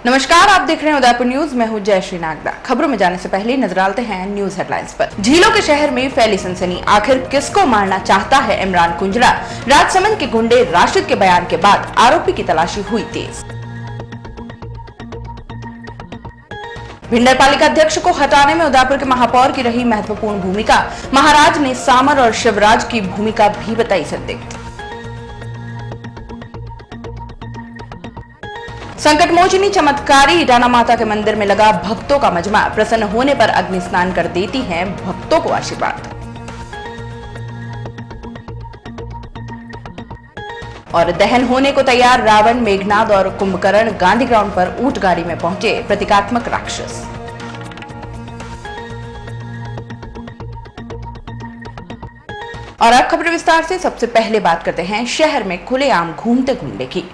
नमस्कार, आप देख रहे हैं उदयपुर न्यूज। मैं हूं जयश्री नागदा। खबरों में जाने से पहले नजर डालते हैं न्यूज हेडलाइंस पर। झीलों के शहर में फैली सनसनी, आखिर किसको मारना चाहता है इमरान कुंजड़ा? राजसमंद के गुंडे राशिद के बयान के बाद आरोपी की तलाशी हुई तेज। भिंडर पालिका अध्यक्ष को हटाने में उदयपुर के महापौर की रही महत्वपूर्ण भूमिका। महाराज ने सामर और शिवराज की भूमिका भी बताई संदिग्ध। संकट मोचनी चमत्कारी ईडाना माता के मंदिर में लगा भक्तों का मजमा। प्रसन्न होने पर अग्नि स्नान कर देती हैं भक्तों को आशीर्वाद। और दहन होने को तैयार रावण, मेघनाद और कुंभकर्ण गांधी ग्राउंड पर ऊंट गाड़ी में पहुंचे प्रतीकात्मक राक्षस। और अब खबर विस्तार से। सबसे पहले बात करते हैं शहर में खुलेआम घूमते गुंडे की।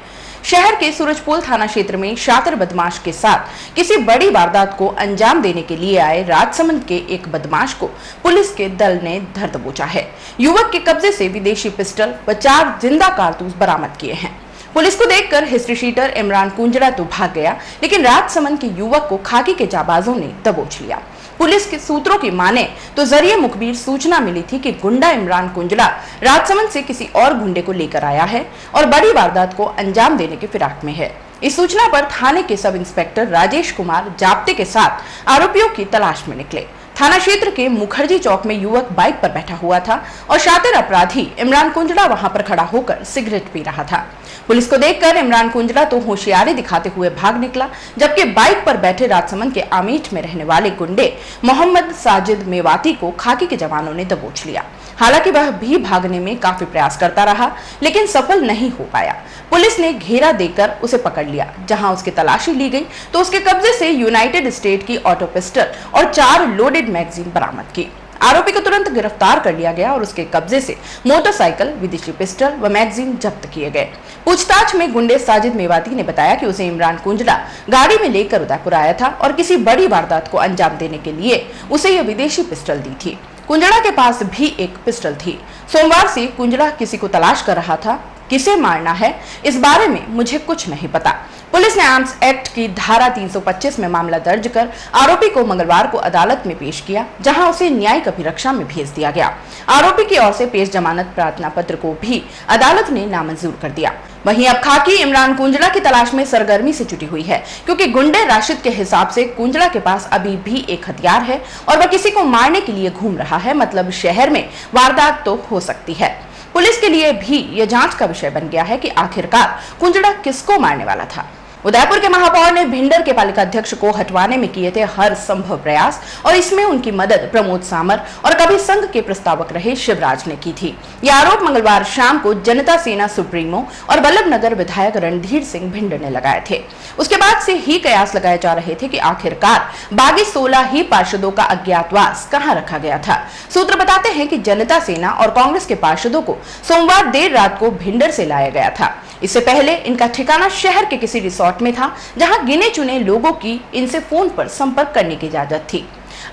शहर के सूरजपुर थाना क्षेत्र में शातिर बदमाश के साथ किसी बड़ी वारदात को अंजाम देने के लिए आए राजसमंद के एक बदमाश को पुलिस के दल ने धर दबोचा है। युवक के कब्जे से विदेशी पिस्टल व 4 जिंदा कारतूस बरामद किए हैं। पुलिस को देखकर हिस्ट्री शीटर इमरान कुंजड़ा तो भाग गया, लेकिन राजसमंद के युवक को खाकी के जाबाजों ने दबोच लिया। पुलिस के सूत्रों की माने तो जरिए मुखबिर सूचना मिली थी कि गुंडा इमरान कुंजड़ा राजसमंद से किसी और गुंडे को लेकर आया है और बड़ी वारदात को अंजाम देने के फिराक में है। इस सूचना पर थाने के सब इंस्पेक्टर राजेश कुमार जाप्ते के साथ आरोपियों की तलाश में निकले। थाना क्षेत्र के मुखर्जी चौक में युवक बाइक पर बैठा हुआ था और शातिर अपराधी इमरान कुंजड़ा वहां पर खड़ा होकर सिगरेट पी रहा था। पुलिस को देखकर इमरान कुंजड़ा तो होशियारी दिखाते हुए भाग निकला, जबकि बाइक पर बैठे राजसमंद के आमीठ में रहने वाले गुंडे मोहम्मद साजिद मेवाती को खाकी के जवानों ने दबोच लिया। हालांकि वह भी भागने में काफी प्रयास करता रहा, लेकिन सफल नहीं हो पाया। पुलिस ने घेरा देकर उसे पकड़ लिया। जहां उसकी तलाशी ली गई तो उसके कब्जे से यूनाइटेड स्टेट की ऑटो पिस्टल और 4 लोडेड मैगजीन बरामद की। आरोपी को तुरंत गिरफ्तार कर लिया गया और उसके कब्जे से मोटरसाइकिल, विदेशी पिस्टल व मैगजीन जब्त किए गए। पूछताछ में गुंडे साजिद मेवाती ने बताया कि उसे इमरान कुंजड़ा गाड़ी में लेकर उदयपुर आया था और किसी बड़ी वारदात को अंजाम देने के लिए उसे यह विदेशी पिस्टल दी थी। कुंजड़ा के पास भी एक पिस्टल थी। सोमवार से कुंजड़ा किसी को तलाश कर रहा था। किसे मारना है इस बारे में मुझे कुछ नहीं पता। पुलिस ने आर्म्स एक्ट की धारा 325 में मामला दर्ज कर आरोपी को मंगलवार को अदालत में पेश किया, जहां उसे न्यायिक अभिरक्षा में भेज दिया गया। आरोपी की ओर से पेश जमानत प्रार्थना पत्र को भी अदालत ने नामंजूर कर दिया। वहीं अब खाकी इमरान कुंजड़ा की तलाश में सरगर्मी से जुटी हुई है, क्योंकि गुंडे राशिद के हिसाब से कुंजड़ा के पास अभी भी एक हथियार है और वह किसी को मारने के लिए घूम रहा है। मतलब शहर में वारदात तो हो सकती है। पुलिस के लिए भी यह जांच का विषय बन गया है कि आखिरकार कुंजड़ा किसको मारने वाला था। उदयपुर के महापौर ने भिंडर के पालिका अध्यक्ष को हटवाने में किए थे हर संभव प्रयास और इसमें उनकी मदद प्रमोद सामर और कभी संघ के प्रस्तावक रहे शिवराज ने की थी। यह आरोप मंगलवार शाम को जनता सेना सुप्रीमो और वल्लभनगर विधायक रणधीर सिंह भिंडर ने लगाए थे। उसके बाद से ही कयास लगाए जा रहे थे कि आखिरकार बागी 16 ही पार्षदों का अज्ञातवास कहां रखा गया था। सूत्र बताते हैं कि जनता सेना और कांग्रेस के पार्षदों को सोमवार देर रात को भिंडर से लाया गया था। इससे पहले इनका ठिकाना शहर के किसी रिसोर्ट में था, जहां गिने चुने लोगों की इनसे फोन पर संपर्क करने की इजाजत थी।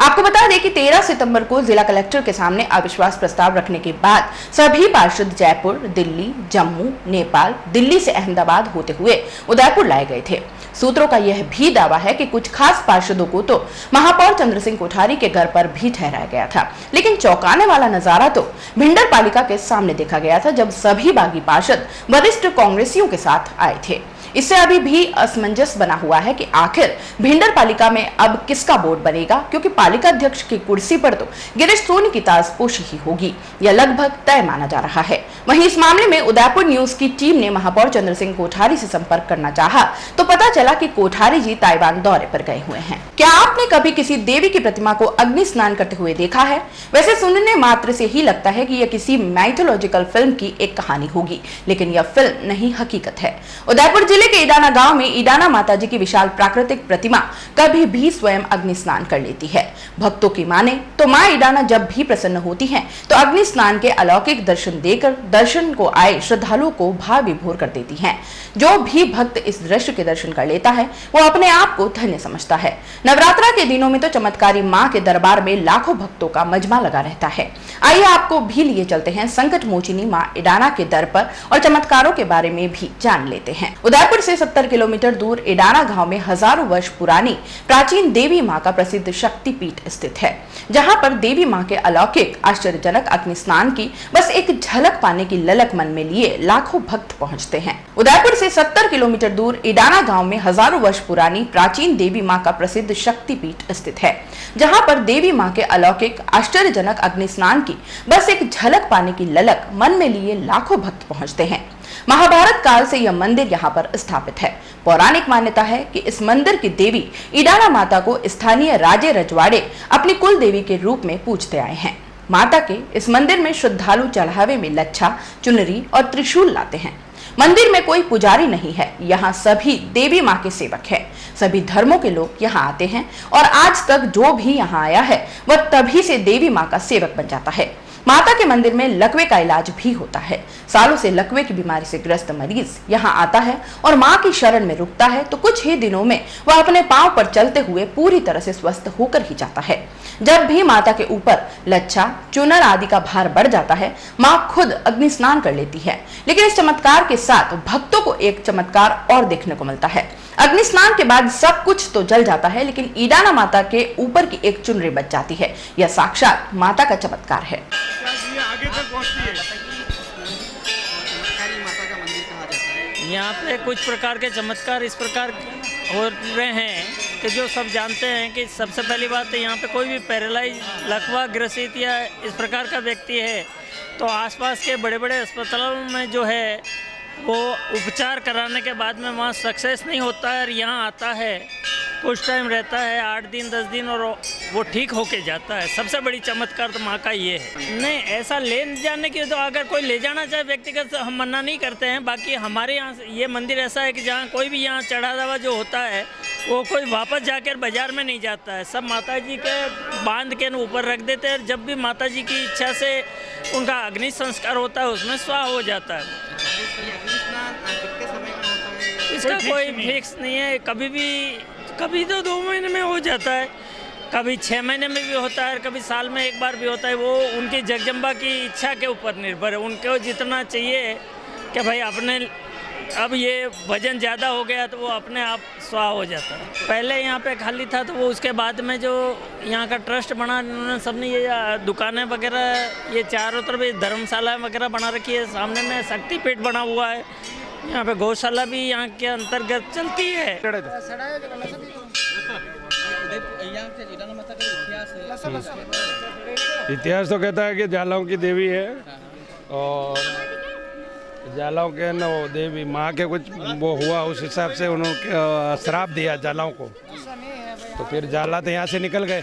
आपको बता दें कि 13 सितंबर को जिला कलेक्टर के सामने अविश्वास प्रस्ताव रखने के बाद सभी पार्षद जयपुर, दिल्ली, जम्मू, नेपाल, दिल्ली से अहमदाबाद होते हुए उदयपुर लाए गए थे। सूत्रों का यह भी दावा है कि कुछ खास पार्षदों को तो महापौर चंद्र सिंह कोठारी के घर पर भी ठहराया गया था। लेकिन चौंकाने वाला नजारा तो भिंडर पालिका के सामने देखा गया था, जब सभी बागी पार्षद वरिष्ठ कांग्रेसियों के साथ आए थे। इससे अभी भी असमंजस बना हुआ है कि आखिर भिंडर पालिका में अब किसका बोर्ड बनेगा, क्योंकि पालिका अध्यक्ष की कुर्सी पर तो गिरीश सोनी की ताजपोशी ही होगी। यह लगभग तय माना जा रहा है। वहीं इस मामले में उदयपुर न्यूज की टीम ने महापौर चंद्र सिंह कोठारी से संपर्क करना चाहा तो पता चला कि कोठारी जी ताइवान दौरे पर गए हुए हैं। क्या आपने कभी किसी देवी की प्रतिमा को अग्नि स्नान करते हुए देखा है? वैसे सुनने मात्र से ही लगता है कि यह किसी माइथोलॉजिकल फिल्म की एक कहानी होगी, लेकिन यह फिल्म नहीं, हकीकत है। उदयपुर जिले के ईडाना गांव में ईडाना माताजी की विशाल प्राकृतिक प्रतिमा कभी भी स्वयं अग्नि स्नान कर लेती है। भक्तों की माने तो मां ईडाना जब भी प्रसन्न होती हैं, तो अग्नि स्नान के अलौकिक दर्शन देकर दर्शन को आए श्रद्धालुओं को भाव विभोर कर देती हैं। जो भी भक्त इस दृश्य के दर्शन कर लेता है वो अपने आप को धन्य समझता है। नवरात्रा के दिनों में तो चमत्कारी मां के दरबार में लाखों भक्तों का मजमा लगा रहता है। आइए आपको भी लिए चलते हैं संकट मोचिनी मां इडाना के दर पर और चमत्कारों के बारे में भी जान लेते हैं। उदयपुर से 70 किलोमीटर दूर इडाना गांव में हजारों वर्ष पुरानी प्राचीन देवी मां का प्रसिद्ध शक्तिपीठ स्थित है, जहां पर देवी मां के अलौकिक आश्चर्यजनक अग्नि स्नान की बस एक झलक पाने की ललक मन में लिए लाखों भक्त पहुंचते हैं। उदयपुर से 70 किलोमीटर दूर इडाना गांव में हजारों वर्ष पुरानी प्राचीन देवी मां का प्रसिद्ध शक्तिपीठ स्थित है, जहां पर देवी मां के अलौकिक आश्चर्यजनक अग्नि स्नान की बस एक झलक पाने की ललक मन में लिए लाखों भक्त पहुंचते हैं। महाभारत काल से यह मंदिर यहाँ पर स्थापित है। पौराणिक मान्यता है कि इस मंदिर की देवी इडाना माता को स्थानीय राजे रजवाड़े अपनी कुल देवी के रूप में पूजते आए हैं। माता के इस मंदिर में श्रद्धालु चढ़ावे में लच्छा, चुनरी और त्रिशूल लाते हैं। मंदिर में कोई पुजारी नहीं है, यहाँ सभी देवी माँ के सेवक हैं। सभी धर्मों के लोग यहाँ आते हैं और आज तक जो भी यहाँ आया है वह तभी से देवी माँ का सेवक बन जाता है। माता के मंदिर में लकवे का इलाज भी होता है। सालों से लकवे की बीमारी से ग्रस्त मरीज यहाँ आता है और माँ की शरण में रुकता है तो कुछ ही दिनों में वह अपने पांव पर चलते हुए पूरी तरह से स्वस्थ होकर ही जाता है। जब भी माता के ऊपर लच्छा, चुनर आदि का भार बढ़ जाता है, माँ खुद अग्नि स्नान कर लेती है। लेकिन इस चमत्कार के साथ भक्तों को एक चमत्कार और देखने को मिलता है। अग्नि स्नान के बाद सब कुछ तो जल जाता है, लेकिन इडाना माता के ऊपर की एक चुनरी बच जाती है। यह साक्षात माता का चमत्कार है। यहाँ पे कुछ प्रकार के चमत्कार इस प्रकार हो रहे हैं कि जो सब जानते हैं कि सबसे पहली बात तो यहाँ पे कोई भी पैरालाइज, लकवा ग्रसित या इस प्रकार का व्यक्ति है तो आसपास के बड़े बड़े अस्पतालों में जो है वो उपचार कराने के बाद में वहाँ सक्सेस नहीं होता है और यहाँ आता है, कुछ टाइम रहता है, 8 दिन 10 दिन, और वो ठीक होके जाता है। सबसे बड़ी चमत्कार तो माँ का ये है। नहीं, ऐसा ले जाने की तो अगर कोई ले जाना चाहे व्यक्तिगत हम मना नहीं करते हैं। बाकी हमारे यहाँ ये मंदिर ऐसा है कि जहाँ कोई भी यहाँ चढ़ावा जो होता है वो कोई वापस जाकर बाजार में नहीं जाता है। सब माता जी के बांध के ऊपर रख देते हैं। जब भी माता जी की इच्छा से उनका अग्नि संस्कार होता है उसमें स्वाह हो जाता है। इसका कोई फिक्स नहीं है। कभी तो 2 महीने में हो जाता है, कभी 6 महीने में भी होता है, कभी साल में एक बार भी होता है। वो उनकी जगदम्बा की इच्छा के ऊपर निर्भर है। उनको जितना चाहिए कि भाई अपने अब ये वजन ज़्यादा हो गया तो वो अपने आप स्वाह हो जाता है। पहले यहाँ पे खाली था तो वो उसके बाद में जो यहाँ का ट्रस्ट बना, उन्होंने सबने ये दुकानें वगैरह, ये चारों तरफ धर्मशाला वगैरह बना रखी है। सामने में शक्तिपीठ बना हुआ है। यहाँ पे गौशाला भी यहाँ के अंतर्गत चलती है। इतिहास तो कहता है कि जालाओं की देवी है और जालाओं के न वो देवी माँ के कुछ वो हुआ, उस हिसाब से उन्होंने श्राप दिया जालाओं को। तो फिर जाला तो यहाँ से निकल गए।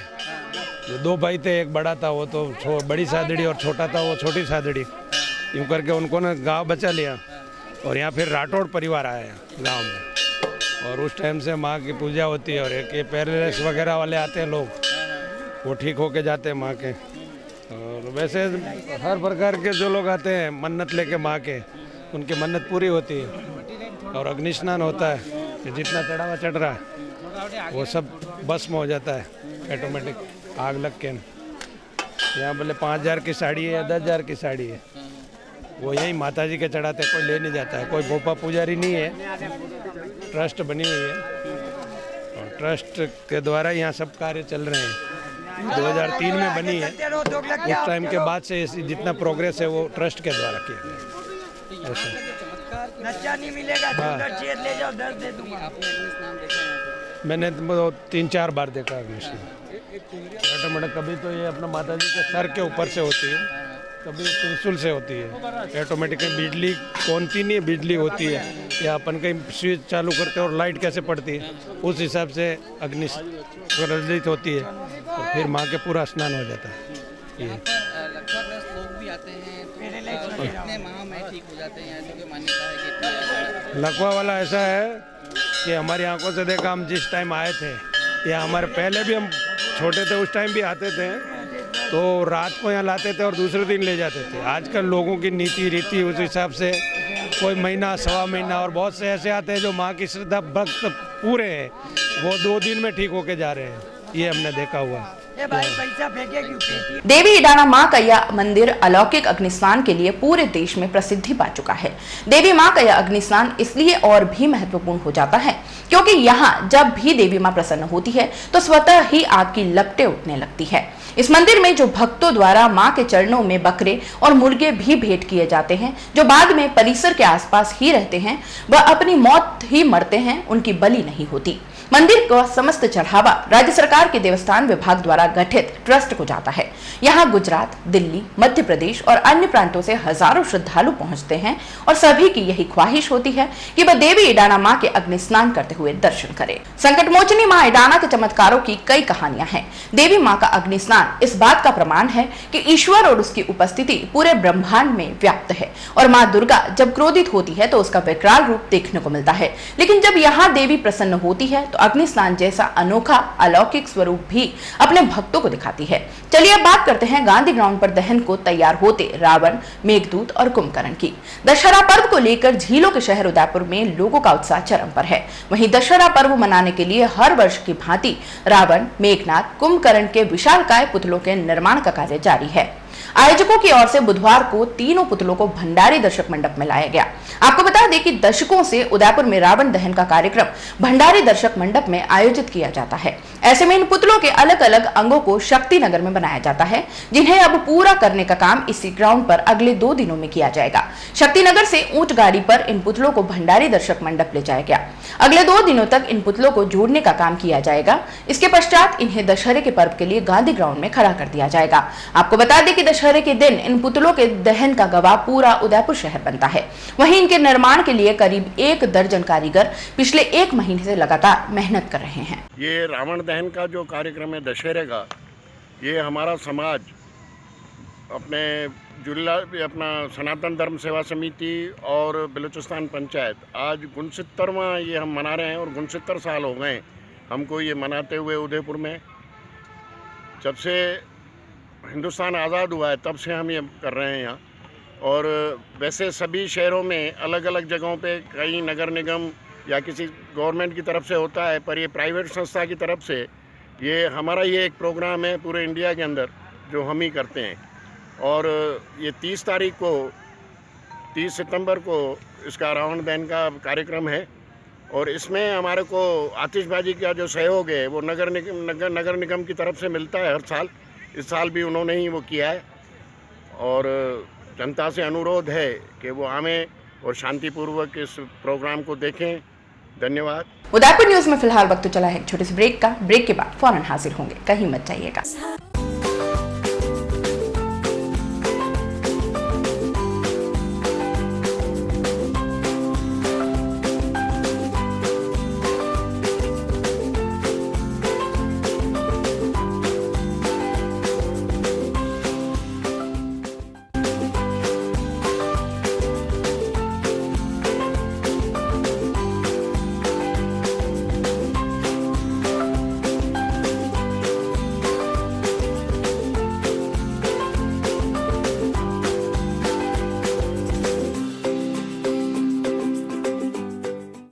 जो 2 भाई थे, एक बड़ा था वो तो बड़ी सादड़ी और छोटा था वो छोटी सादड़ी। यूँ करके उनको ना गाँव बचा लिया और यहाँ फिर राठौड़ परिवार आया गांव में। और उस टाइम से माँ की पूजा होती है और एक ये पैरालिसिस वगैरह वाले आते हैं लोग, वो ठीक होके जाते हैं माँ के। और वैसे हर प्रकार के जो लोग आते हैं मन्नत लेके माँ के, उनकी मन्नत पूरी होती है। और अग्नि स्नान होता है कि जितना चढ़ावा चढ़ रहा है वो सब भस्म हो जाता है ऑटोमेटिक आग लग के। यहाँ बोले 5000 की साड़ी है या 10,000 की साड़ी है, वो यही माता जी के चढ़ाते, कोई ले नहीं जाता है। कोई भोपा पुजारी नहीं है, ट्रस्ट बनी हुई है और ट्रस्ट के द्वारा यहाँ सब कार्य चल रहे हैं। 2003 में बनी है, उस टाइम के बाद से जितना प्रोग्रेस है वो ट्रस्ट के द्वारा किया गया। नहीं मिलेगा, ले जाओ, 10 दे दूंगा। मैंने 3-4 बार देखा ऑटोमेटिक। कभी तो ये अपना माता जी के सर के ऊपर से होती है, कभी त्रिशूल से होती है। ऑटोमेटिक बिजली कौनती नहीं, बिजली होती है या अपन कहीं स्विच चालू करते हैं और लाइट कैसे पड़ती है उस हिसाब से अग्नि प्रज्वलित होती है और फिर माँ के पूरा स्नान हो जाता है। ये लोग भी आते हैं तो कितने माह में ठीक हो जाते हैं, जो कि मान्यता है कि लकवा वाला ऐसा है कि हमारी आंखों से देखा, हम जिस टाइम आए थे या हमारे पहले भी हम छोटे थे उस टाइम भी आते थे तो रात को यहाँ लाते थे और दूसरे दिन ले जाते थे। आजकल लोगों की नीति रीति उस हिसाब से कोई महीना, 1.25 महीना, और बहुत से ऐसे आते हैं जो माँ की श्रद्धा भक्त पूरे हैं, वो 2 दिन में ठीक होके जा रहे हैं। ये हमने देखा हुआ। ये भाई पैसा फेंके क्यों पेटी। देवी इडाना मां का यह मंदिर अलौकिक अग्नि स्नान के लिए पूरे देश में प्रसिद्धि पा चुका है। देवी मां का यह अग्नि स्नान इसलिए और भी महत्वपूर्ण हो जाता है क्योंकि यहाँ जब भी देवी मां प्रसन्न होती है तो स्वतः ही आग की लपटें उठने लगती है। इस मंदिर में जो भक्तों द्वारा मां के चरणों में बकरे और मुर्गे भी भेंट किए जाते हैं, जो बाद में परिसर के आसपास ही रहते हैं, वह अपनी मौत ही मरते हैं, उनकी बलि नहीं होती। मंदिर का समस्त चढ़ावा राज्य सरकार के देवस्थान विभाग द्वारा गठित ट्रस्ट को जाता है। यहाँ गुजरात, दिल्ली, मध्य प्रदेश और अन्य प्रांतों से हजारों श्रद्धालु पहुंचते हैं और सभी की यही ख्वाहिश होती है कि वह देवी इडाना मां के अग्नि स्नान करते हुए दर्शन करें। संकट मोचनी मां इडाना के चमत्कारों की कई कहानियां हैं। देवी मां का अग्नि स्नान इस बात का प्रमाण है कि ईश्वर और उसकी उपस्थिति पूरे ब्रह्मांड में व्याप्त है और मां दुर्गा जब क्रोधित होती है तो उसका विकराल रूप देखने को मिलता है, लेकिन जब यहाँ देवी प्रसन्न होती है तो अग्नि स्नान जैसा अनोखा अलौकिक स्वरूप भी अपने भक्तों को दिखाती है। चलिए अब बात करते हैं गांधी ग्राउंड पर दहन को तैयार होते रावण, मेघदूत और कुंभकर्ण की। दशहरा पर्व को लेकर झीलों के शहर उदयपुर में लोगों का उत्साह चरम पर है। वहीं दशहरा पर्व मनाने के लिए हर वर्ष की भांति रावण, मेघनाथ, कुंभकर्ण के विशालकाय पुतलों के निर्माण का कार्य जारी है। आयोजकों की ओर से बुधवार को तीनों पुतलों को भंडारी दर्शक मंडप में लाया गया। आपको बता दें कि दशकों से उदयपुर में रावण दहन का कार्यक्रम भंडारी दर्शक मंडप में आयोजित किया जाता है। ऐसे में इन पुतलों के अलग अलग अंगों को शक्ति नगर में बनाया जाता है, जिन्हें अब पूरा करने का काम इसी ग्राउंड पर अगले 2 दिनों में किया जाएगा। शक्ति नगर से ऊंट गाड़ी पर इन पुतलों को भंडारी दर्शक मंडप ले जाया गया। अगले 2 दिनों तक इन पुतलों को जोड़ने का काम किया जाएगा। इसके पश्चात इन्हें दशहरे के पर्व के लिए गांधी ग्राउंड में खड़ा कर दिया जाएगा। आपको बता दें कि दशहरे के दिन इन पुतलों के दहन का गवाह पूरा उदयपुर शहर बनता है। वहीं इनके निर्माण के लिए करीब 1 दर्जन कारीगर पिछले 1 महीने से लगातार मेहनत कर रहे हैं। ये रावण दहन का जो कार्यक्रम है दशहरे का, ये हमारा समाज अपना सनातन धर्म सेवा समिति और बलूचिस्तान पंचायत आज 69वां ये हम मना रहे हैं और 69 साल हो गए हमको ये मनाते हुए उदयपुर में। जब से हिंदुस्तान आज़ाद हुआ है तब से हम ये कर रहे हैं यहाँ। और वैसे सभी शहरों में अलग अलग जगहों पे कई नगर निगम या किसी गवर्नमेंट की तरफ से होता है, पर ये प्राइवेट संस्था की तरफ से ये हमारा ये एक प्रोग्राम है पूरे इंडिया के अंदर जो हम ही करते हैं। और ये 30 सितंबर को इसका रावण दहन का कार्यक्रम है और इसमें हमारे को आतिशबाजी का जो सहयोग है वो नगर निगम की तरफ से मिलता है हर साल। इस साल भी उन्होंने ही वो किया है और जनता से अनुरोध है कि वो आवें और शांतिपूर्वक इस प्रोग्राम को देखें। धन्यवाद। उदयपुर न्यूज में फिलहाल वक्त तो चला है एक छोटे से ब्रेक का। ब्रेक के बाद फौरन हाजिर होंगे, कहीं मत जाइएगा।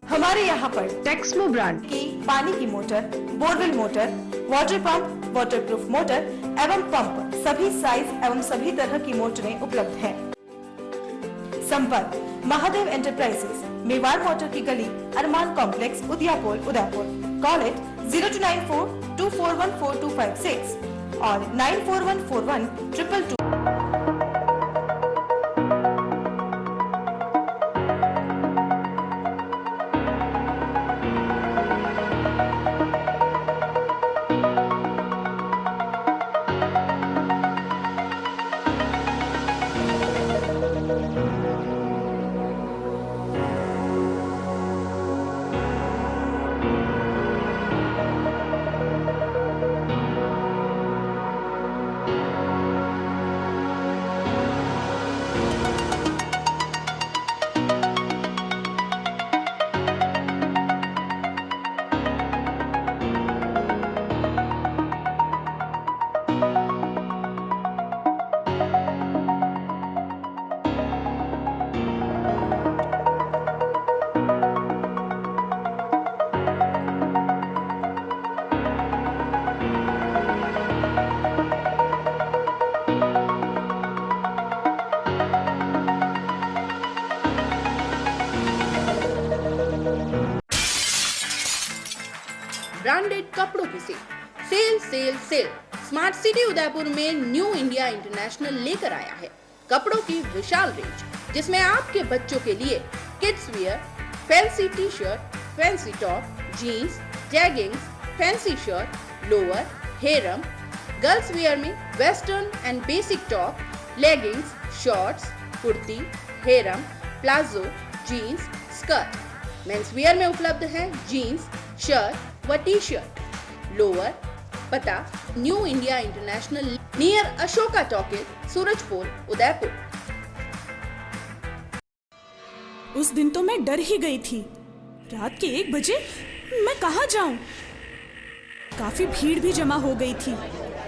हमारे यहाँ पर टेक्समो ब्रांड की पानी की motor, borewell motor, water pump, waterproof motor एवं पंप सभी साइज एवं सभी तरह की मोटरें उपलब्ध हैं। संपर्क महादेव एंटरप्राइजेस, मेवाड़ मोटर की गली, Armaan complex, Udaipur. Call it 0294241426 और 94141222। ब्रांडेड कपड़ों की sale sale sale. Smart city Udaipur में न्यू इंडिया इंटरनेशनल लेकर आया है कपड़ों की विशाल रेंज, जिसमें आपके बच्चों के लिए kids wear, fancy T shirt, fancy top, jeans, jeggings, fancy shirt, lower, harem. Girls wear में western and basic top, leggings, shorts, kurti, harem, palazzo, jeans, skirt. Men's wear में उपलब्ध है जीन्स, शर्ट व टी शर्ट, लोअर। पता new India international near Ashoka talkies, Surajpol, Udaipur. उस दिन तो मैं डर ही गई थी। रात के 1 बजे मैं कहाँ जाऊं? काफी भीड़ भी जमा हो गई थी।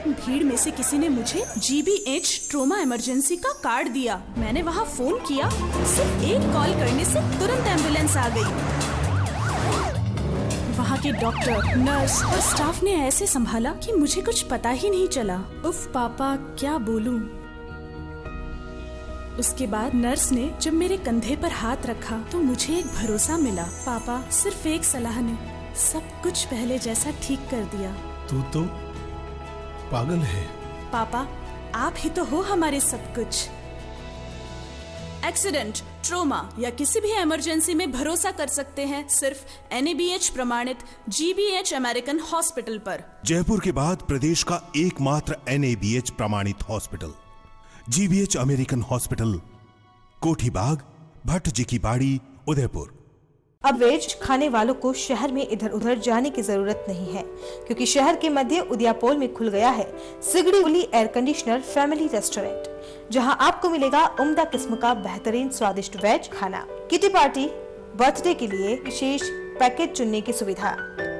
भीड़ में से किसी ने मुझे GBH ट्रोमा इमरजेंसी का कार्ड दिया। मैंने वहाँ फोन किया, सिर्फ एक कॉल करने से तुरंत एम्बुलेंस आ गई। वहाँ के डॉक्टर, नर्स और स्टाफ ने ऐसे संभाला कि मुझे कुछ पता ही नहीं चला। उफ पापा, क्या बोलूं। उसके बाद नर्स ने जब मेरे कंधे पर हाथ रखा तो मुझे एक भरोसा मिला। पापा, सिर्फ एक सलाह ने सब कुछ पहले जैसा ठीक कर दिया। तू तो पागल है। पापा, आप ही तो हो हमारे सब कुछ। एक्सीडेंट, ट्रोमा या किसी भी इमरजेंसी में भरोसा कर सकते हैं सिर्फ NABH प्रमाणित GBH अमेरिकन हॉस्पिटल पर। जयपुर के बाद प्रदेश का एकमात्र NABH प्रमाणित हॉस्पिटल GBH अमेरिकन हॉस्पिटल, कोठी बाग, भट्ट जी की बाड़ी, उदयपुर। अब वेज खाने वालों को शहर में इधर उधर जाने की जरूरत नहीं है, क्योंकि शहर के मध्य उदयपुर में खुल गया है सिगड़ी fully air conditioner family restaurant, जहां आपको मिलेगा उम्दा किस्म का बेहतरीन स्वादिष्ट वेज खाना। किटी पार्टी, बर्थडे के लिए विशेष पैकेज चुनने की सुविधा,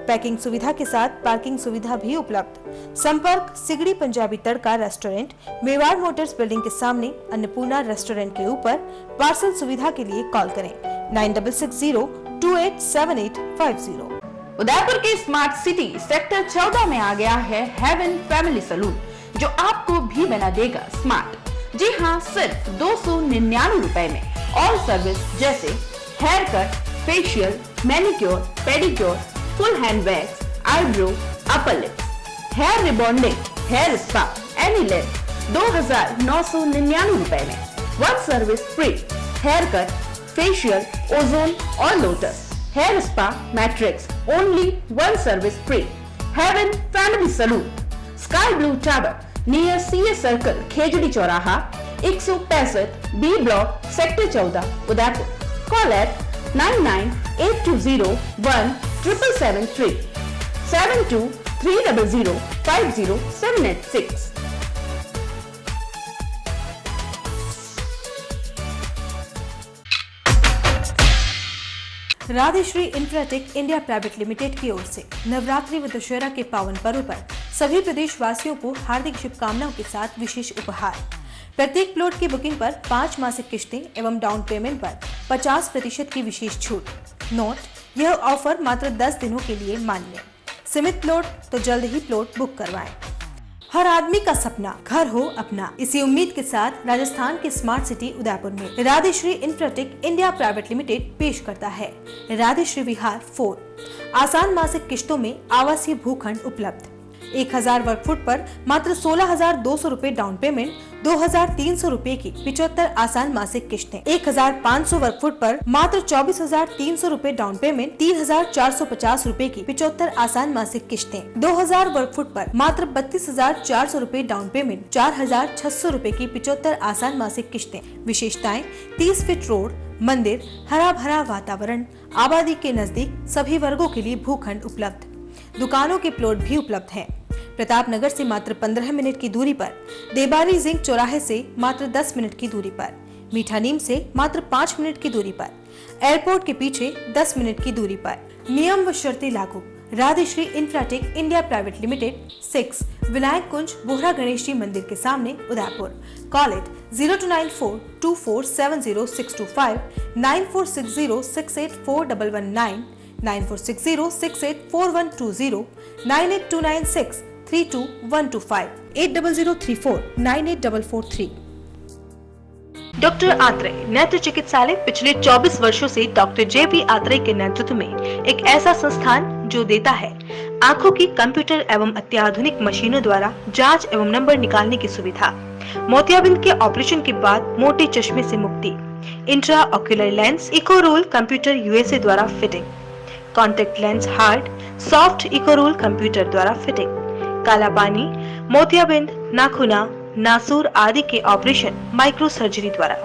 पैकिंग सुविधा के साथ पार्किंग सुविधा भी उपलब्ध। संपर्क सिगड़ी पंजाबी तड़का रेस्टोरेंट, मेवाड़ मोटर्स बिल्डिंग के सामने, अन्नपूर्णा रेस्टोरेंट के ऊपर। पार्सल सुविधा के लिए कॉल करें 9660287850। उदयपुर के स्मार्ट सिटी सेक्टर 14 में आ गया है हेवन फैमिली सलून, जो आपको भी बना देगा स्मार्ट। जी हाँ, सिर्फ 299 रुपए में ऑल सर्विस जैसे hair cut, facial, manicure, pedicure, full hand wax, eyebrow, upper lips, hair rebonding, hair spa, any length 2999 रुपए में। One service free, hair cut, facial, ozone और lotus, hair spa, matrix, only one service free. Heaven family salon, sky blue tower near CS circle, Khejri चौराहा, 165 B block, sector 14, Udaipur. Call at 9982017773 7230050786। Radheshree infratech India private limited की ओर से नवरात्रि व दशहरा के पावन पर्व पर सभी प्रदेशवासियों को हार्दिक शुभकामनाओं के साथ विशेष उपहार। प्रत्येक प्लॉट की बुकिंग पर 5 मासिक किश्तें एवं डाउन पेमेंट पर 50% की विशेष छूट। नोट, यह ऑफर मात्र 10 दिनों के लिए मान्य। सीमित प्लॉट तो जल्द ही प्लॉट बुक करवाएं। हर आदमी का सपना घर हो अपना, इसी उम्मीद के साथ राजस्थान के स्मार्ट सिटी उदयपुर में राधेश्री इंफ्राटेक इंडिया प्राइवेट लिमिटेड पेश करता है राधेश्री विहार 4। आसान मासिक किश्तों में आवासीय भूखंड उपलब्ध। 1000 वर्ग फुट पर मात्र 16,200 रुपए डाउन पेमेंट, 2,300 रुपए की 75 आसान मासिक किश्तें। 1,500 वर्ग फुट पर मात्र 24,300 रुपए डाउन पेमेंट, 3,450 रुपए की 75 आसान मासिक किश्तें। 2,000 वर्ग फुट पर मात्र 32,400 रुपए डाउन पेमेंट, 4,600 रुपए की 75 आसान मासिक किश्तें। विशेषताएं: 30 फीट रोड, मंदिर, हरा भरा वातावरण, आबादी के नजदीक सभी वर्गों के लिए भूखंड उपलब्ध। दुकानों के प्लॉट भी उपलब्ध हैं। प्रताप नगर से मात्र 15 मिनट की दूरी पर, देबारी जिंक चौराहे से मात्र 10 मिनट की दूरी पर, मीठा नीम से मात्र 5 मिनट की दूरी पर, एयरपोर्ट के पीछे 10 मिनट की दूरी पर। नियम व शर्तें लागू। Radheshree infratech India private limited, 6 Vinayak Kunj, Bohra Ganesh ji मंदिर के सामने, Udaipur. Call it 0294247065, 9460684119, 9460684120, 9829632125, 8003498443। Doctor Atreya नेत्र चिकित्सालय पिछले 24 वर्षों से डॉक्टर JP आत्रेय के नेतृत्व में एक ऐसा संस्थान जो देता है आंखों की कंप्यूटर एवं अत्याधुनिक मशीनों द्वारा जांच एवं नंबर निकालने की सुविधा, मोतियाबिंद के ऑपरेशन के बाद मोटे चश्मे से मुक्ति, इंट्रा ऑक्यूलर लेंस इको रोल कंप्यूटर यूएसए द्वारा fitting, contact lens hard soft इको रोल कंप्यूटर द्वारा फिटिंग, काला पानी, मोतियाबिंद, नाखूना, नासूर आदि के ऑपरेशन माइक्रो सर्जरी द्वारा,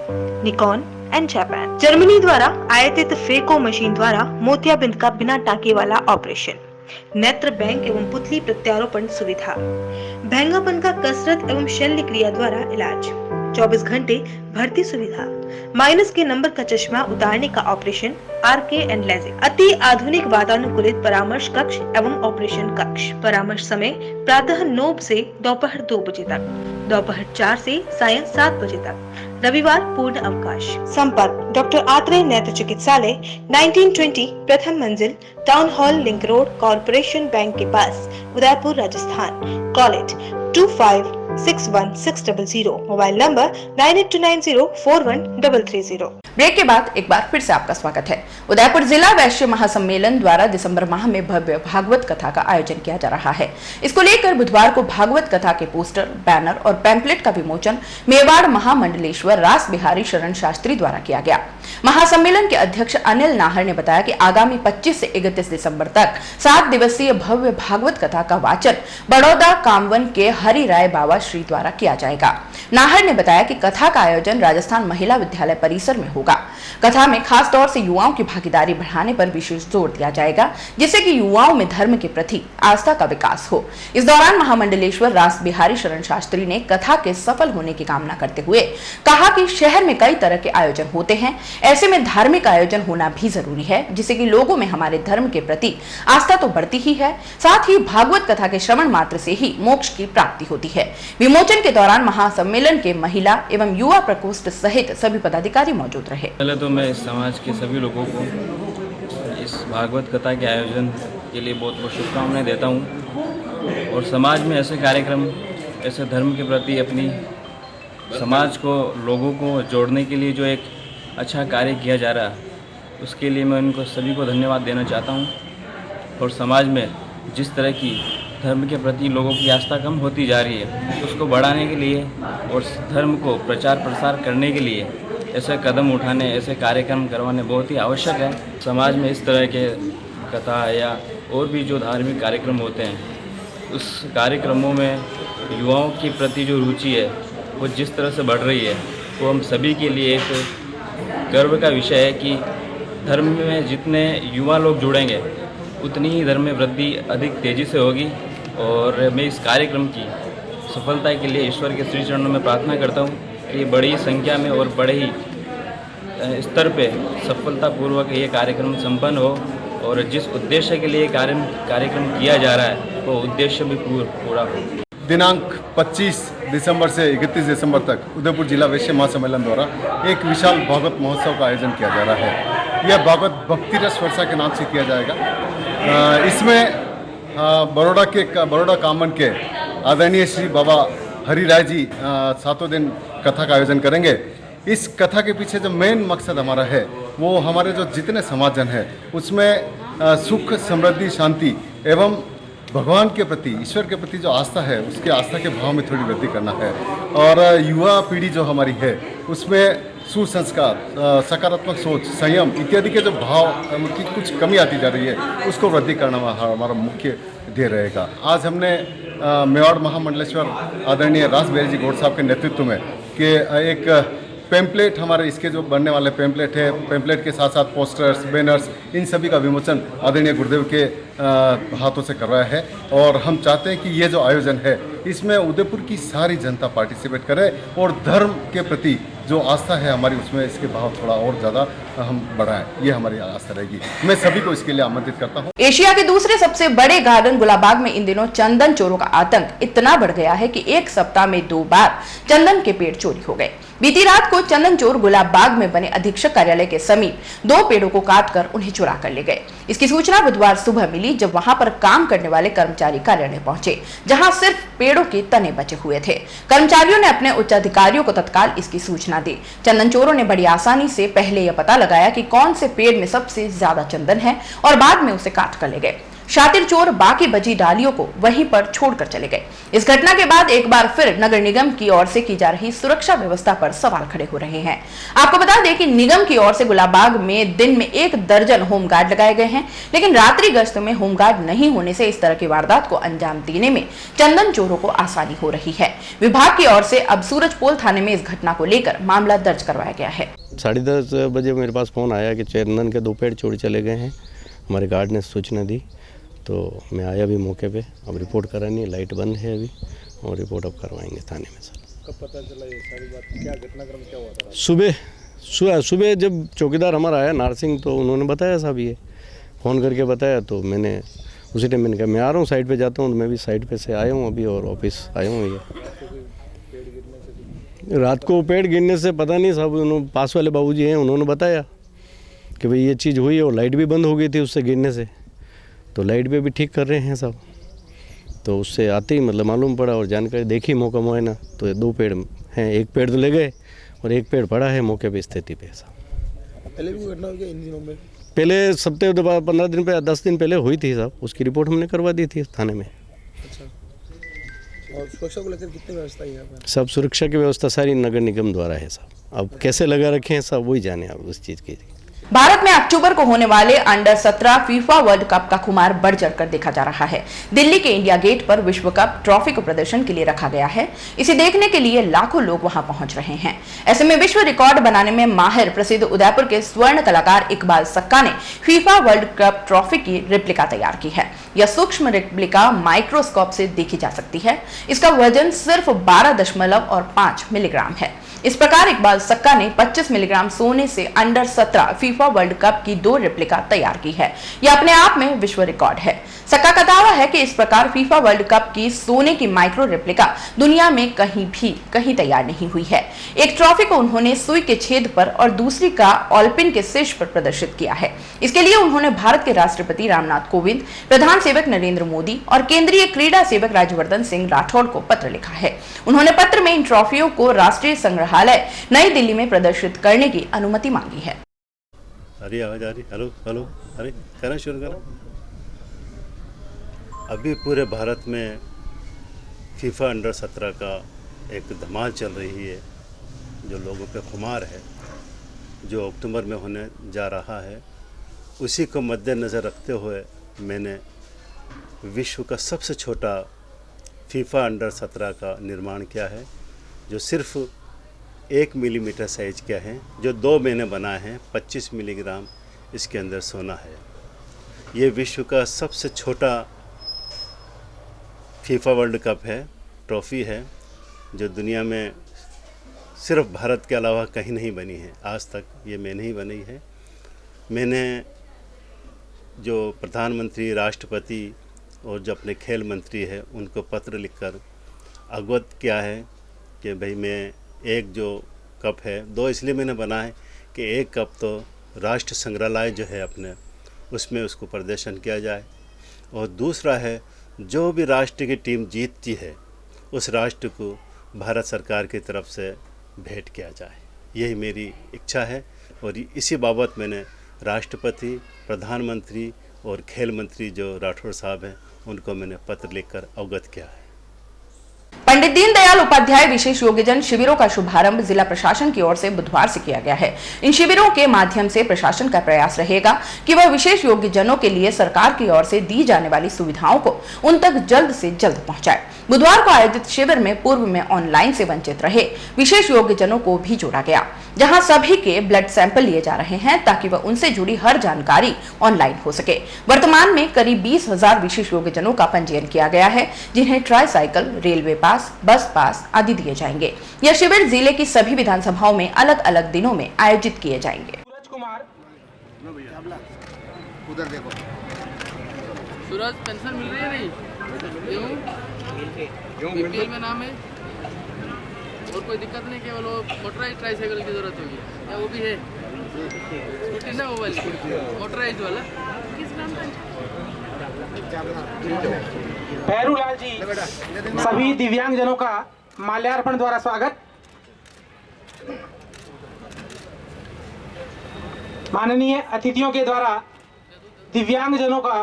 निकॉन एंड जापान, जर्मनी द्वारा आयातित फेको मशीन द्वारा मोतियाबिंद का बिना टाके वाला ऑपरेशन, नेत्र बैंक एवं पुतली प्रत्यारोपण सुविधा, भैंगापन का कसरत एवं शल्य क्रिया द्वारा इलाज, 24 घंटे भर्ती सुविधा, माइनस के नंबर का चश्मा उतारने का ऑपरेशन, आरके एंड लेजिक, अति आधुनिक वातानुकूलित परामर्श कक्ष एवं ऑपरेशन कक्ष, परामर्श समय प्रातः 9 से दोपहर 2 बजे तक, दोपहर 4 से सायं 7 बजे तक, रविवार पूर्ण अवकाश। संपर्क डॉक्टर आत्रेय नेत्र चिकित्सालय 1920 प्रथम मंजिल, town hall link road, corporation bank के पास, Udaipur Rajasthan. Call it 25616000, mobile number 9829041330। Break के बाद एक बार फिर से आपका स्वागत है। उदयपुर जिला वैश्य महासम्मेलन द्वारा दिसंबर माह में भव्य भागवत कथा का आयोजन किया जा रहा है। इसको लेकर बुधवार को भागवत कथा के पोस्टर, बैनर और पैम्पलेट का विमोचन मेवाड़ महामंडलेश्वर रास बिहारी शरण शास्त्री द्वारा किया गया। महासम्मेलन के अध्यक्ष अनिल नाहर ने बताया कि आगामी 25 से 31 दिसंबर तक 7 दिवसीय भव्य भागवत कथा का वाचन बड़ौदा कामवन के हरि राय बाबा श्री द्वारा किया जाएगा। नाहर ने बताया कि कथा का आयोजन राजस्थान महिला विद्यालय परिसर में होगा। कथा में खास तौर से युवाओं की भागीदारी बढ़ाने पर विशेष जोर दिया जाएगा, जिससे कि युवाओं में धर्म के प्रति आस्था का विकास हो। इस दौरान महामंडलेश्वर रास बिहारी शरण शास्त्री ने कथा के सफल होने की कामना करते हुए कहा कि शहर में कई तरह के आयोजन होते हैं, ऐसे में धार्मिक आयोजन होना भी जरूरी है, जिससे कि लोगों में हमारे धर्म के प्रति आस्था तो बढ़ती ही है, साथ ही भागवत कथा के श्रवण मात्र से ही मोक्ष की प्राप्ति होती है। विमोचन के दौरान महासम्मेलन के महिला एवं युवा प्रकोष्ठ सहित सभी पदाधिकारी मौजूद रहे। पहले तो मैं समाज के सभी लोगों को इस भागवत कथा के आयोजन के लिए बहुत बहुत शुभकामनाएं देता हूं, और समाज में ऐसे कार्यक्रम, ऐसे धर्म के प्रति अपनी समाज को, लोगों को जोड़ने के लिए जो एक अच्छा कार्य किया जा रहा है, उसके लिए मैं उनको सभी को धन्यवाद देना चाहता हूं। और समाज में जिस तरह की धर्म के प्रति लोगों की आस्था कम होती जा रही है, उसको बढ़ाने के लिए और धर्म को प्रचार प्रसार करने के लिए ऐसे कदम उठाने, ऐसे कार्यक्रम करवाने बहुत ही आवश्यक है। समाज में इस तरह के कथा या और भी जो धार्मिक कार्यक्रम होते हैं, उस कार्यक्रमों में युवाओं के प्रति जो रुचि है वो जिस तरह से बढ़ रही है, वो हम सभी के लिए एक गर्व का विषय है कि धर्म में जितने युवा लोग जुड़ेंगे उतनी ही धर्म में वृद्धि अधिक तेज़ी से होगी। और मैं इस कार्यक्रम की सफलता के लिए ईश्वर के श्री चरणों में प्रार्थना करता हूँ कि बड़ी संख्या में और बड़े ही स्तर पे सफलतापूर्वक ये कार्यक्रम संपन्न हो, और जिस उद्देश्य के लिए कार्यक्रम किया जा रहा है वो उद्देश्य भी पूरा हो। दिनांक 25 दिसंबर से 31 दिसंबर तक उदयपुर जिला वैश्य महासम्मेलन द्वारा एक विशाल भागवत महोत्सव का आयोजन किया जा रहा है। यह भागवत भक्ति रस वर्षा के नाम से किया जाएगा। इसमें बड़ौदा कामन के आदरणीय श्री बाबा हरि राय जी 7 दिन कथा का आयोजन करेंगे। इस कथा के पीछे जो मेन मकसद हमारा है वो हमारे जो जितने समाजजन हैं उसमें सुख, समृद्धि, शांति एवं भगवान के प्रति, ईश्वर के प्रति जो आस्था है उसके आस्था के भाव में थोड़ी वृद्धि करना है। और युवा पीढ़ी जो हमारी है उसमें सुसंस्कार, सकारात्मक सोच, संयम इत्यादि के जो भाव की कुछ कमी आती जा रही है उसको वृद्धि करना हमारा मुख्य ध्येय रहेगा। आज हमने मेवाड़ महामंडलेश्वर आदरणीय रास बिहारी जी गौड़ साहब के नेतृत्व में कि एक पैम्पलेट, हमारे इसके जो बनने वाले पैम्पलेट है, पैम्पलेट के साथ साथ पोस्टर्स, बैनर्स, इन सभी का विमोचन आदरणीय गुरुदेव के हाथों से कर रहा है। और हम चाहते हैं कि ये जो आयोजन है इसमें उदयपुर की सारी जनता पार्टिसिपेट करे और धर्म के प्रति जो आस्था है हमारी उसमें इसके भाव थोड़ा और ज़्यादा हम बढ़ाएं, ये हमारी आस्था रहेगी। मैं सभी को इसके लिए आमंत्रित करता हूँ। एशिया के दूसरे सबसे बड़े गार्डन गुलाबाग में इन दिनों चंदन चोरों का आतंक इतना बढ़ गया है कि एक सप्ताह में 2 बार चंदन के पेड़ चोरी हो गए। बीती रात को चंदन चोर गुलाबाग में बने अधीक्षक कार्यालय के समीप 2 पेड़ों को काटकर उन्हें चुरा कर ले गए। इसकी सूचना बुधवार सुबह मिली जब वहां पर काम करने वाले कर्मचारी कार्यालय पहुंचे, जहां सिर्फ पेड़ों के तने बचे हुए थे। कर्मचारियों ने अपने उच्च अधिकारियों को तत्काल इसकी सूचना दी। चंदन चोरों ने बड़ी आसानी से पहले यह पता लगाया कि कौन से पेड़ में सबसे ज्यादा चंदन है और बाद में उसे काट कर ले गए। शातिर चोर बाकी बची डालियों को वहीं पर छोड़कर चले गए। इस घटना के बाद एक बार फिर नगर निगम की ओर से की जा रही सुरक्षा व्यवस्था पर सवाल खड़े हो रहे हैं। आपको बता दें कि निगम की ओर से गुलाबबाग में दिन में 1 दर्जन होमगार्ड लगाए गए हैं, लेकिन रात्रि गश्त में होमगार्ड नहीं होने से इस तरह की वारदात को अंजाम देने में चंदन चोरों को आसानी हो रही है। विभाग की ओर से अब सूरजपोल थाने में इस घटना को लेकर मामला दर्ज करवाया गया है। 10:30 बजे मेरे पास फ़ोन आया कि चंदन के 2 पेड़ चोरी चले गए हैं। हमारे गार्ड ने सूचना दी तो मैं आया भी मौके पे। अब रिपोर्ट करानी, लाइट बंद है अभी, और रिपोर्ट अब करवाएंगे थाने में। सर कब पता चला ये सारी बात, क्या घटनाक्रम क्या हुआ था? सुबह जब चौकीदार हमारा आया नारसिंह, तो उन्होंने बताया साहब, ये फ़ोन करके बताया, तो मैंने उसी टाइम मैंने कहा मैं आ रहा हूँ, साइड पे जाता हूँ। तो मैं भी साइड पे से आया हूँ अभी और ऑफिस आया हूँ। ये रात को पेड़ गिरने से पता नहीं साहब, उन्होंने पास वाले बाबूजी हैं, उन्होंने बताया कि भाई ये चीज़ हुई है, और लाइट भी बंद हो गई थी उससे गिरने से। तो लाइट पे भी ठीक कर रहे हैं साहब। तो उससे आते ही मतलब मालूम पड़ा और जानकारी देखी, मौका मुआयना, तो ये 2 पेड़ हैं। 1 पेड़ तो ले गए और 1 पेड़ पड़ा है मौके पे स्थिति पे साहब। पहले भी घटना हुई क्या इन दिनों में? पहले सप्ताह 15 दिन पे 10 दिन पहले हुई थी साहब, उसकी रिपोर्ट हमने करवा दी थी थाने में। अच्छा, और सुरक्षा को लेकर कितनी व्यवस्था है यहाँ पर? सब सुरक्षा की व्यवस्था सारी नगर निगम द्वारा है साहब। अब कैसे लगा रखे हैं साहब, वही जाने आप उस चीज़ की। भारत में अक्टूबर को होने वाले अंडर 17 फीफा वर्ल्ड कप का खुमार बढ़ चढ़कर देखा जा रहा है। दिल्ली के इंडिया गेट पर विश्व कप ट्रॉफी को प्रदर्शन के लिए रखा गया है। इसे देखने के लिए लाखों लोग वहां पहुंच रहे हैं। ऐसे में विश्व रिकॉर्ड बनाने में माहिर प्रसिद्ध उदयपुर के स्वर्ण कलाकार इकबाल सक्का ने फीफा वर्ल्ड कप ट्रॉफी की रेप्लिका तैयार की है। यह सूक्ष्म रेप्लिका माइक्रोस्कोप से देखी जा सकती है। इसका वजन सिर्फ 12.5 मिलीग्राम है। इस प्रकार इकबाल सक्का ने 25 मिलीग्राम सोने से अंडर 17 फीफा वर्ल्ड कप की 2 रेप्लिका तैयार की है। यह अपने आप में विश्व रिकॉर्ड है। सक्का का दावा है कि इस प्रकार फीफा वर्ल्ड कप की सोने की माइक्रो रेप्लिका दुनिया में कहीं तैयार नहीं हुई है। एक ट्रॉफी को उन्होंने सुई के छेद पर और दूसरी का ऑल्पिन के शीर्ष पर प्रदर्शित किया है। इसके लिए उन्होंने भारत के राष्ट्रपति रामनाथ कोविंद, प्रधान सेवक नरेंद्र मोदी और केंद्रीय क्रीड़ा सेवक राज्यवर्धन सिंह राठौड़ को पत्र लिखा है। उन्होंने पत्र में इन ट्रॉफियों को राष्ट्रीय संग्रहालय नई दिल्ली में प्रदर्शित करने की अनुमति मांगी है। अरे आवाज आ रही? हेलो, अरे कहना शुरू करो। अभी पूरे भारत में फीफा अंडर 17 का एक धमाल चल रही है, जो लोगों पे खुमार है, जो अक्टूबर में होने जा रहा है। उसी को मद्देनज़र रखते हुए मैंने विश्व का सबसे छोटा फीफा अंडर 17 का निर्माण किया है, जो सिर्फ 1 मिलीमीटर साइज का है, जो 2 महीने बना है। 25 मिलीग्राम इसके अंदर सोना है। ये विश्व का सबसे छोटा फीफा वर्ल्ड कप है, ट्रॉफ़ी है, जो दुनिया में सिर्फ भारत के अलावा कहीं नहीं बनी है। आज तक ये में नहीं बनी है। मैंने जो प्रधानमंत्री, राष्ट्रपति और जो अपने खेल मंत्री है, उनको पत्र लिखकर अवगत किया है कि भाई मैं एक जो कप है, 2 इसलिए मैंने बनाए कि एक कप तो राष्ट्र संग्रहालय जो है अपने, उसमें उसको प्रदर्शन किया जाए, और दूसरा है जो भी राष्ट्र की टीम जीतती है उस राष्ट्र को भारत सरकार की तरफ से भेंट किया जाए। यही मेरी इच्छा है, और इसी बाबत मैंने राष्ट्रपति, प्रधानमंत्री और खेल मंत्री जो राठौड़ साहब हैं, उनको मैंने पत्र लिखकर अवगत किया है। पंडित दीनदयाल उपाध्याय विशेष योग्यजन शिविरों का शुभारंभ जिला प्रशासन की ओर से बुधवार से किया गया है। इन शिविरों के माध्यम से प्रशासन का प्रयास रहेगा कि वह विशेष योग्यजनों के लिए सरकार की ओर से दी जाने वाली सुविधाओं को उन तक जल्द से जल्द पहुंचाए। बुधवार को आयोजित शिविर में पूर्व में ऑनलाइन से वंचित रहे विशेष योग्यजनों को भी जोड़ा गया, जहां सभी के ब्लड सैंपल लिए जा रहे हैं ताकि वह उनसे जुड़ी हर जानकारी ऑनलाइन हो सके। वर्तमान में करीब 20,000 विशेष योग्यजनों का पंजीयन किया गया है, जिन्हें ट्राईसाइकिल, रेलवे पास, बस पास आदि दिए जाएंगे। यह शिविर जिले की सभी विधानसभाओं में अलग अलग दिनों में आयोजित किए जाएंगे। उधर देखो, सूरज पेंशन मिल रही है नहीं? बीपीएल में नाम है और कोई दिक्कत नहीं, केवल वो मोटराइज ट्राईसाइकिल की जरूरत होगी, या वो भी है स्कूटी ना, मोबाइल मोटराइज वाला। किस नाम का? भैरूलाल जी, सभी दिव्यांगजनों का माल्यार्पण द्वारा स्वागत। माननीय अतिथियों के द्वारा दिव्यांगजनों का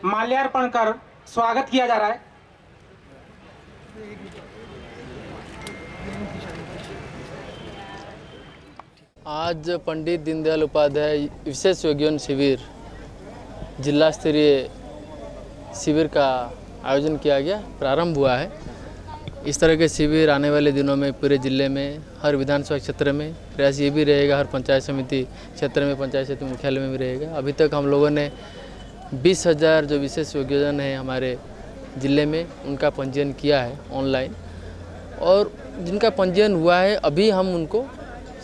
माल्यार्पण कर स्वागत किया जा रहा है। आज पंडित दीनदयाल उपाध्याय विशेष योग्यन शिविर जिला स्तरीय शिविर का आयोजन किया गया, प्रारंभ हुआ है। इस तरह के शिविर आने वाले दिनों में पूरे ज़िले में हर विधानसभा क्षेत्र में प्रयास ये भी रहेगा, हर पंचायत समिति क्षेत्र में, पंचायत समिति मुख्यालय में भी रहेगा। अभी तक हम लोगों ने 20,000 जो विशेष योग्यजन हैं हमारे ज़िले में उनका पंजीयन किया है ऑनलाइन, और जिनका पंजीयन हुआ है अभी हम उनको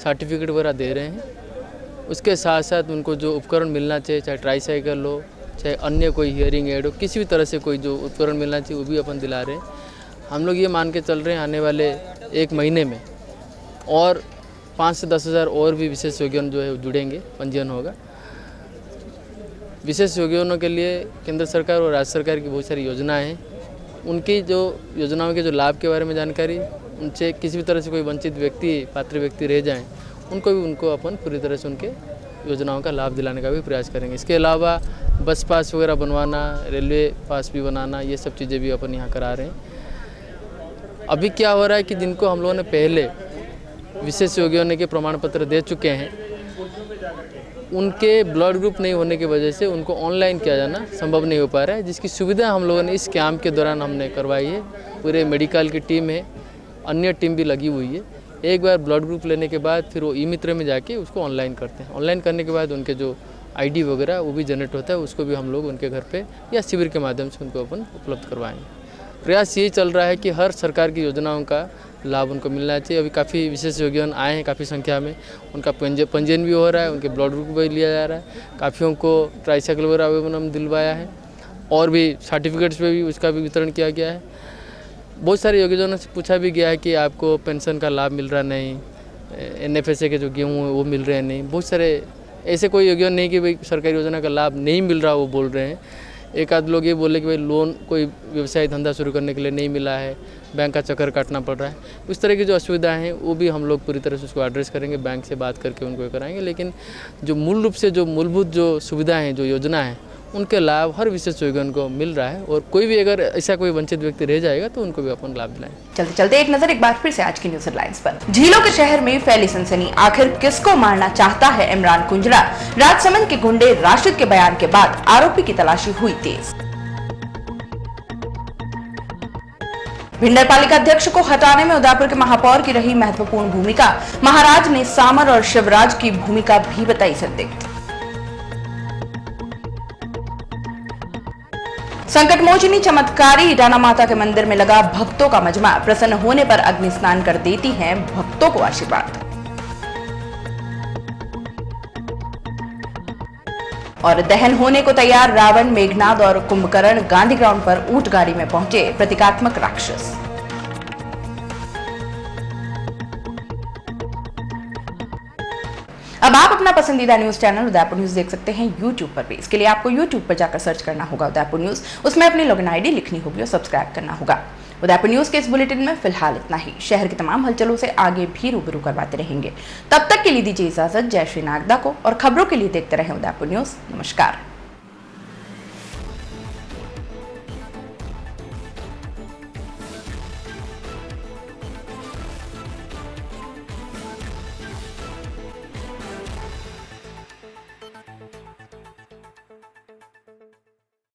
सर्टिफिकेट वगैरह दे रहे हैं। उसके साथ साथ उनको जो उपकरण मिलना चाहिए, चाहे ट्राईसाइकिल हो, चाहे अन्य कोई हियरिंग एड हो, किसी भी तरह से कोई जो उपकरण मिलना चाहिए वो भी अपन दिला रहे हैं। हम लोग ये मान के चल रहे हैं आने वाले 1 महीने में और 5 से 10,000 और भी विशेष योग्यन जो है जुड़ेंगे, पंजीयन होगा। विशेष योग्यनों के लिए केंद्र सरकार और राज्य सरकार की बहुत सारी योजनाएं हैं। उनकी जो योजनाओं के जो लाभ के बारे में जानकारी, उनसे किसी भी तरह से कोई वंचित व्यक्ति, पात्र व्यक्ति रह जाएं, उनको अपन पूरी तरह से उनके योजनाओं का लाभ दिलाने का भी प्रयास करेंगे। इसके अलावा बस पास वगैरह बनवाना, रेलवे पास भी बनाना, ये सब चीज़ें भी अपन यहाँ करा रहे हैं। अभी क्या हो रहा है कि जिनको हम लोगों ने पहले विशेष योग्य होने के प्रमाण पत्र दे चुके हैं, उनके ब्लड ग्रुप नहीं होने की वजह से उनको ऑनलाइन किया जाना संभव नहीं हो पा रहा है, जिसकी सुविधा हम लोगों ने इस कैंप के दौरान हमने करवाई है। पूरे मेडिकल की टीम है, अन्य टीम भी लगी हुई है। एक बार ब्लड ग्रुप लेने के बाद फिर वो ई-मित्र में जाके उसको ऑनलाइन करते हैं। ऑनलाइन करने के बाद उनके जो आईडी वगैरह वो भी जनरेट होता है, उसको भी हम लोग उनके घर पे या शिविर के माध्यम से उनको अपन उपलब्ध करवाएंगे। प्रयास यही चल रहा है कि हर सरकार की योजनाओं का लाभ उनको मिलना चाहिए। अभी काफ़ी विशेष योग्यन आए हैं काफ़ी संख्या में, उनका पंजीयन भी हो रहा है, उनके ब्लड ग्रुप भी लिया जा रहा है। काफ़ियों को ट्राईसाइकिल वगैरह हम दिलवाया है और भी सर्टिफिकेट्स पे भी उसका भी वितरण किया गया है। बहुत सारे योग्यजनों से पूछा भी गया है कि आपको पेंशन का लाभ मिल रहा नहीं, NFSA के जो गेहूँ वो मिल रहे हैं नहीं। बहुत सारे ऐसे कोई योग्यन नहीं कि भाई सरकारी योजना का लाभ नहीं मिल रहा वो बोल रहे हैं। एक आध लोग ये बोले कि भाई लोन कोई व्यवसाय धंधा शुरू करने के लिए नहीं मिला है, बैंक का चक्कर काटना पड़ रहा है। उस तरह की जो असुविधाएं हैं वो भी हम लोग पूरी तरह से उसको एड्रेस करेंगे, बैंक से बात करके उनको कराएंगे। लेकिन जो मूल रूप से जो मूलभूत जो सुविधाएं हैं, जो योजना है, उनके लाभ हर विशेष योग्यन को मिल रहा है। और कोई भी अगर ऐसा कोई वंचित व्यक्ति रह जाएगा तो उनको भी अपन लाभ दिलाएं। चलते चलते एक नजर एक बार फिर से आज की न्यूज हेडलाइंस पर। झीलों के शहर में फैली सनसनी, आखिर किसको मारना चाहता है इमरान कुंजरा? राजसमंद के गुंडे राशिद के बयान के बाद आरोपी की तलाशी हुई तेज। भिंडर पालिका अध्यक्ष को हटाने में उदयपुर के महापौर की रही महत्वपूर्ण भूमिका, महाराज ने सामर और शिवराज की भूमिका भी बताई संदिग्ध। संकटमोचिनी चमत्कारी इटाना माता के मंदिर में लगा भक्तों का मजमा, प्रसन्न होने पर अग्नि स्नान कर देती हैं भक्तों को आशीर्वाद। और दहन होने को तैयार रावण, मेघनाद और कुंभकर्ण गांधी ग्राउंड पर ऊंट गाड़ी में पहुंचे प्रतीकात्मक राक्षस। अब आप अपना पसंदीदा न्यूज चैनल उदयपुर न्यूज देख सकते हैं YouTube पर भी। इसके लिए आपको YouTube पर जाकर सर्च करना होगा उदयपुर न्यूज, उसमें अपनी लॉगिन आईडी लिखनी होगी और सब्सक्राइब करना होगा। उदयपुर न्यूज के इस बुलेटिन में फिलहाल इतना ही। शहर की तमाम हलचलों से आगे भी रूबरू करवाते रहेंगे। तब तक के लिए दीजिए इजाजत। जय श्री नागदा को, और खबरों के लिए देखते रहें उदयपुर न्यूज। नमस्कार।